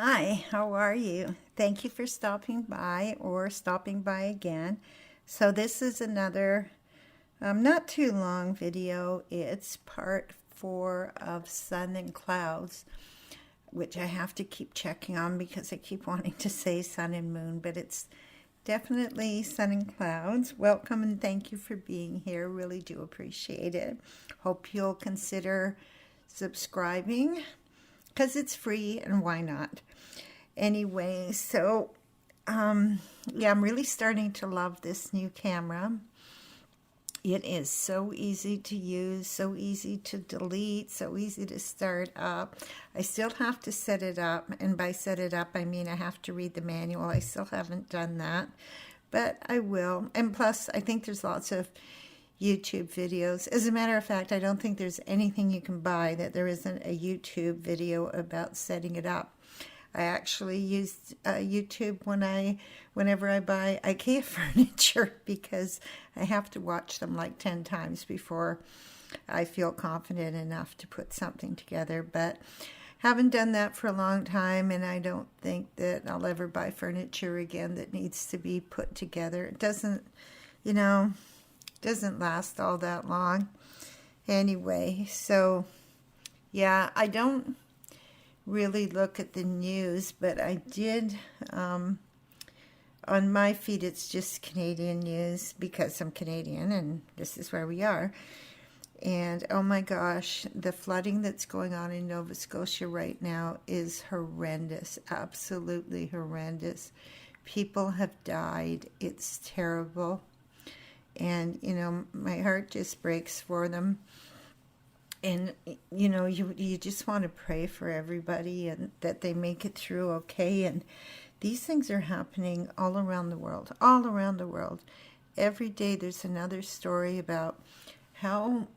Hi, how are you? Thank you for stopping by or stopping by again. So this is another not too long video. It's part 4 of Sun and Clouds, which I have to keep checking on because I keep wanting to say sun and moon, but it's definitely Sun and Clouds. Welcome and thank you for being here. Really do appreciate it. Hope you'll consider subscribing because it's free and why not? Anyway, so yeah, I'm really starting to love this new camera. It is so easy to use, so easy to delete, so easy to start up. I still have to set it up, and by set it up, I mean I have to read the manual. I still haven't done that, but I will. And plus, I think there's lots of YouTube videos. As a matter of fact, I don't think there's anything you can buy that there isn't a YouTube video about setting it up. I actually use YouTube whenever I buy IKEA furniture because I have to watch them like 10 times before I feel confident enough to put something together. But haven't done that for a long time, and I don't think that I'll ever buy furniture again that needs to be put together. It doesn't last all that long. Anyway, so yeah, I don't really look at the news, but I did, on my feed it's just Canadian news because I'm Canadian and this is where we are. And oh my gosh, the flooding that's going on in Nova Scotia right now is horrendous, absolutely horrendous. People have died. It's terrible. And, my heart just breaks for them. And, you just want to pray for everybody and that they make it through okay. And these things are happening all around the world, all around the world. Every day there's another story about how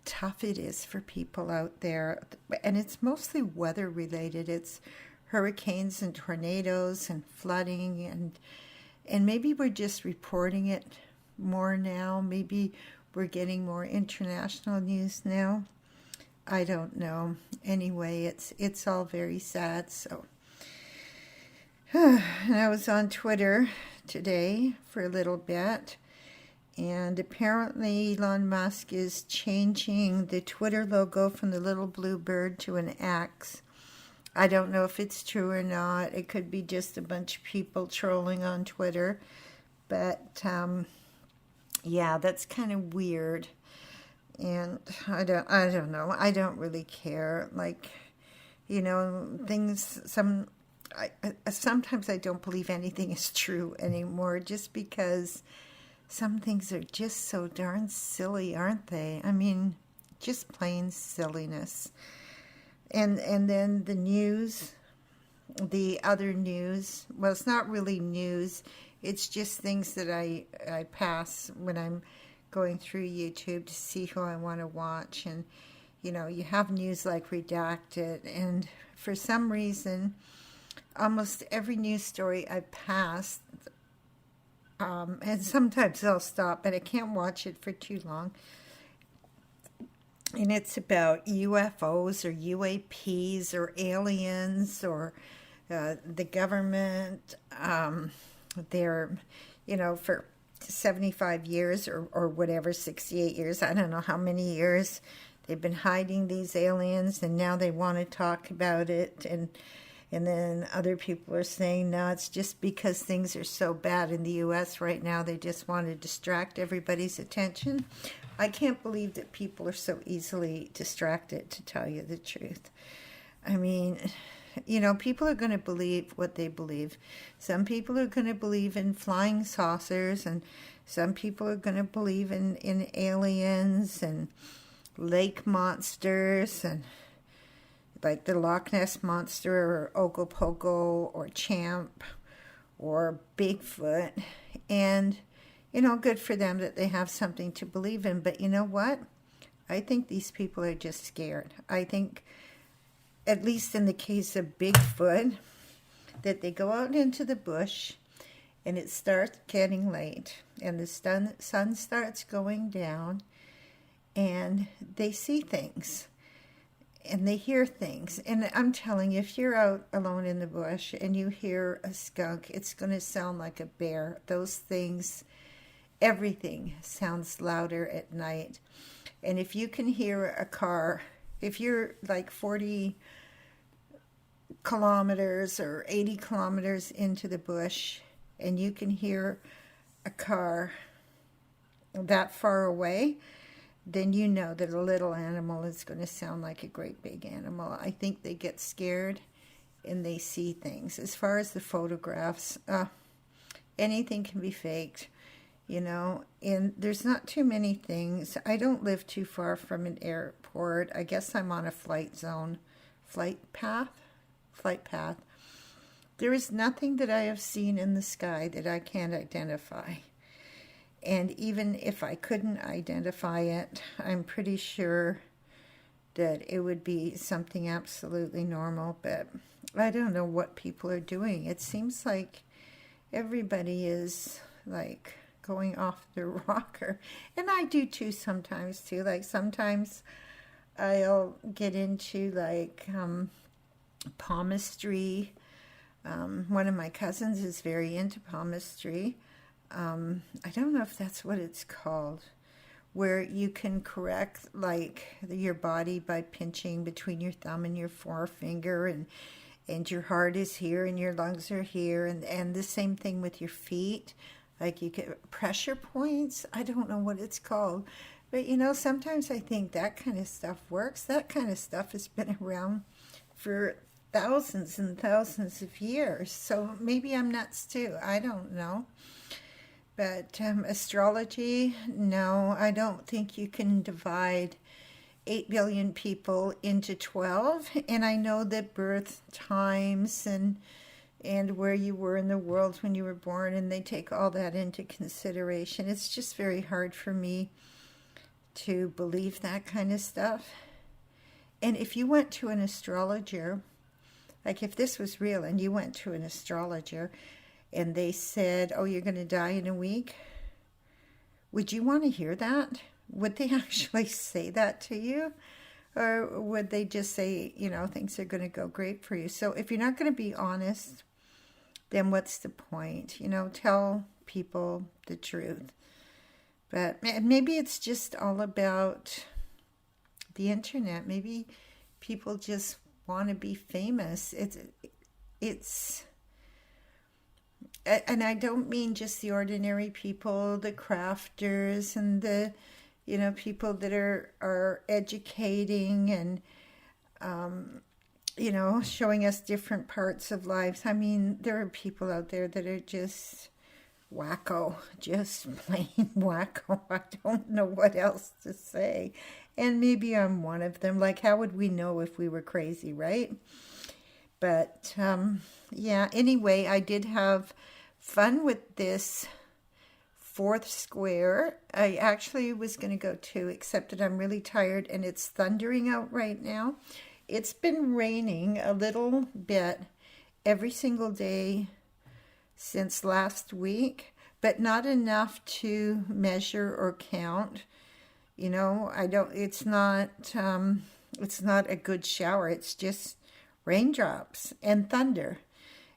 tough it is for people out there. And it's mostly weather related. It's hurricanes and tornadoes and flooding. And maybe we're just reporting it more now. Maybe we're getting more international news now. I don't know. Anyway, it's all very sad. So I was on Twitter today for a little bit, and apparently Elon Musk is changing the Twitter logo from the little blue bird to an X. I don't know if it's true or not. It could be just a bunch of people trolling on Twitter, but yeah, that's kind of weird. And I don't know. I don't really care. Like, things. Sometimes I don't believe anything is true anymore, just because some things are just so darn silly, aren't they? I mean, just plain silliness. And then the news, the other news. Well, it's not really news. It's just things that I pass when I'm going through YouTube to see who I want to watch. And, you have news like Redacted. And for some reason, almost every news story I pass, and sometimes I'll stop, but I can't watch it for too long. And it's about UFOs or UAPs or aliens or the government. They're, for 75 years or whatever, 68 years, I don't know how many years, they've been hiding these aliens, and now they want to talk about it. And then other people are saying, no, it's just because things are so bad in the U.S. right now, they just want to distract everybody's attention. I can't believe that people are so easily distracted, to tell you the truth. I mean, people are going to believe what they believe. Some people are going to believe in flying saucers, and some people are going to believe in aliens and lake monsters, and like the Loch Ness Monster or Ogopogo or Champ or Bigfoot. And, good for them that they have something to believe in. But you know what? I think these people are just scared. I think, at least in the case of Bigfoot, that they go out into the bush and it starts getting late and the sun starts going down and they see things. and they hear things. And I'm telling you, if you're out alone in the bush and you hear a skunk, it's going to sound like a bear. Those things, everything sounds louder at night. And if you can hear a car, if you're like 40 kilometers or 80 kilometers into the bush and you can hear a car that far away, then you know that a little animal is going to sound like a great big animal. I think they get scared and they see things. As far as the photographs, anything can be faked, you know, and there's not too many things. I don't live too far from an airport. I guess I'm on a flight path. There is nothing that I have seen in the sky that I can't identify. And even if I couldn't identify it, I'm pretty sure that it would be something absolutely normal. But I don't know what people are doing. It seems like everybody is like going off their rocker. And I do too sometimes too. Like sometimes I'll get into like palmistry. One of my cousins is very into palmistry. I don't know if that's what it's called, where you can correct like your body by pinching between your thumb and your forefinger, and your heart is here and your lungs are here, and the same thing with your feet. Like you get pressure points. I don't know what it's called, but you know, sometimes I think that kind of stuff works. That kind of stuff has been around for thousands and thousands of years. So maybe I'm nuts too. I don't know. But astrology, no, I don't think you can divide 8 billion people into 12. And I know that birth times and where you were in the world when you were born, and they take all that into consideration. It's just very hard for me to believe that kind of stuff. And if you went to an astrologer, like if this was real and you went to an astrologer and they said, oh, you're going to die in a week, would you want to hear that? Would they actually say that to you? Or would they just say, you know, things are going to go great for you? So if you're not going to be honest, then what's the point? You know, tell people the truth. But maybe it's just all about the internet. Maybe people just want to be famous. It's and I don't mean just the ordinary people, the crafters and the, you know, people that are educating and, you know, showing us different parts of lives. I mean, there are people out there that are just wacko, just plain wacko. I don't know what else to say. And maybe I'm one of them. Like, how would we know if we were crazy, right? But, yeah, anyway, I did have fun with this fourth square. I actually was going to go 2, except that I'm really tired and it's thundering out right now. It's been raining a little bit every single day since last week, but not enough to measure or count. You know, it's not a good shower. It's just raindrops and thunder.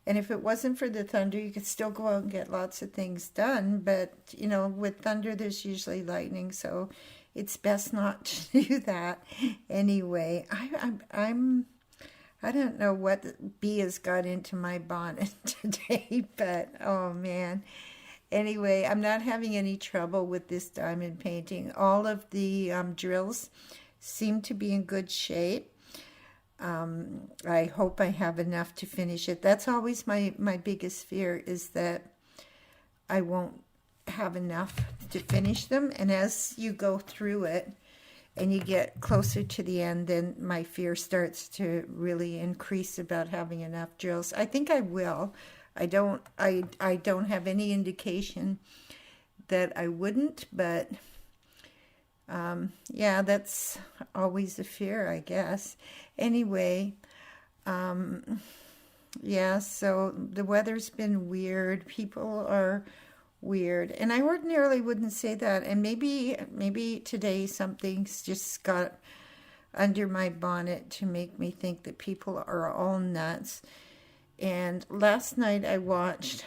And if it wasn't for the thunder, you could still go out and get lots of things done. But, you know, with thunder, there's usually lightning. So it's best not to do that. Anyway, I don't know what bee has got into my bonnet today, but oh man. Anyway, I'm not having any trouble with this diamond painting. All of the drills seem to be in good shape. I hope I have enough to finish it. That's always my biggest fear, is that I won't have enough to finish them. And as you go through it and you get closer to the end, then my fear starts to really increase about having enough drills. I think I will. I don't have any indication that I wouldn't, but yeah, that's always a fear, I guess. Anyway, yeah, so the weather's been weird. People are weird. And I ordinarily wouldn't say that. And maybe today something's just got under my bonnet to make me think that people are all nuts. And last night I watched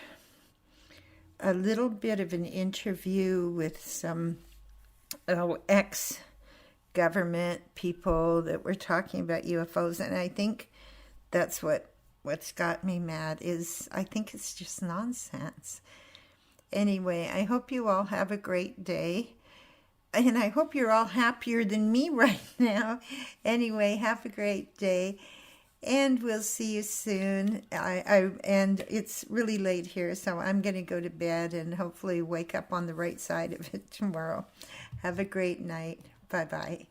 a little bit of an interview with some ex-government people that were talking about UFOs, and I think that's what's got me mad is I think it's just nonsense. Anyway, I hope you all have a great day. And I hope you're all happier than me right now. Anyway, have a great day. And we'll see you soon. And it's really late here, so I'm going to go to bed and hopefully wake up on the right side of it tomorrow. Have a great night. Bye-bye.